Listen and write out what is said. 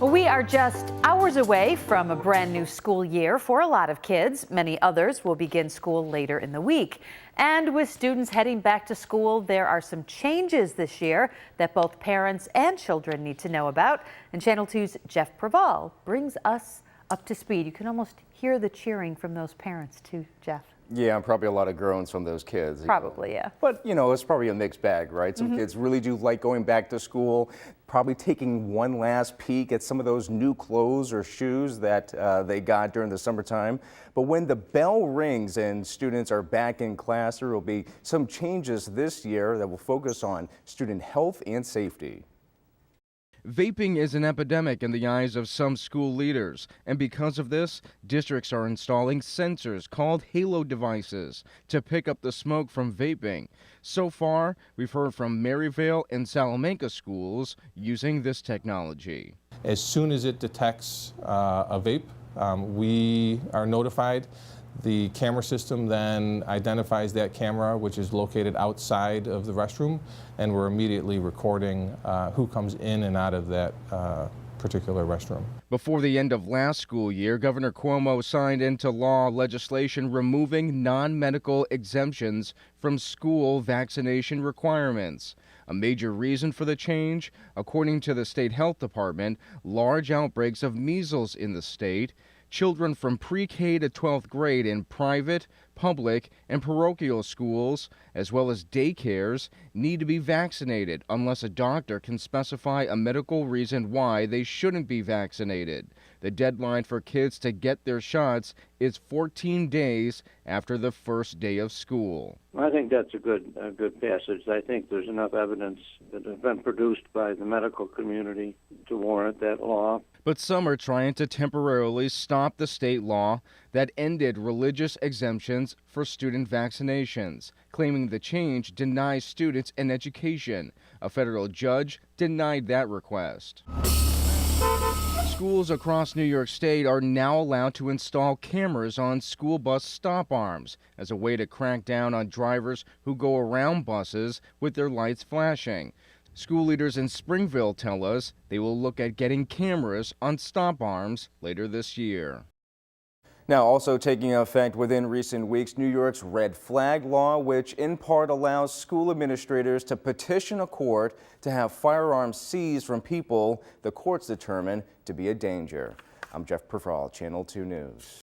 We are just hours away from a brand new school year for a lot of kids. Many others will begin school later in the week. And with students heading back to school, there are some changes this year that both parents and children need to know about. And Channel 2's Jeff Preval brings us up to speed. You can almost hear the cheering from those parents too, Jeff. Yeah, and probably a lot of groans from those kids. Probably, yeah. But, it's probably a mixed bag, right? Some kids really do like going back to school, probably taking one last peek at some of those new clothes or shoes that they got during the summertime. But when the bell rings and students are back in class, there will be some changes this year that will focus on student health and safety. Vaping is an epidemic in the eyes of some school leaders, and because of this, districts are installing sensors called halo devices to pick up the smoke from vaping. So far, we've heard from Maryvale and Salamanca schools using this technology. As soon as it detects a vape, we are notified. The camera system then identifies that camera, which is located outside of the restroom, and we're immediately recording who comes in and out of that particular restroom. Before the end of last school year, Governor Cuomo signed into law legislation removing non-medical exemptions from school vaccination requirements. A major reason for the change, according to the state health department, large outbreaks of measles in the state. Children from pre-K to 12th grade in private, public, and parochial schools, as well as daycares, need to be vaccinated unless a doctor can specify a medical reason why they shouldn't be vaccinated. The deadline for kids to get their shots is 14 days after the first day of school. I think that's a good passage. I think there's enough evidence that has been produced by the medical community to warrant that law. But some are trying to temporarily stop the state law that ended religious exemptions for student vaccinations, claiming the change denies students an education. A federal judge denied that request. Schools across New York State are now allowed to install cameras on school bus stop arms as a way to crack down on drivers who go around buses with their lights flashing. School leaders in Springville tell us they will look at getting cameras on stop arms later this year. Now, also taking effect within recent weeks, New York's red flag law, which in part allows school administrators to petition a court to have firearms seized from people the courts determine to be a danger. I'm Jeff Preval, Channel 2 News.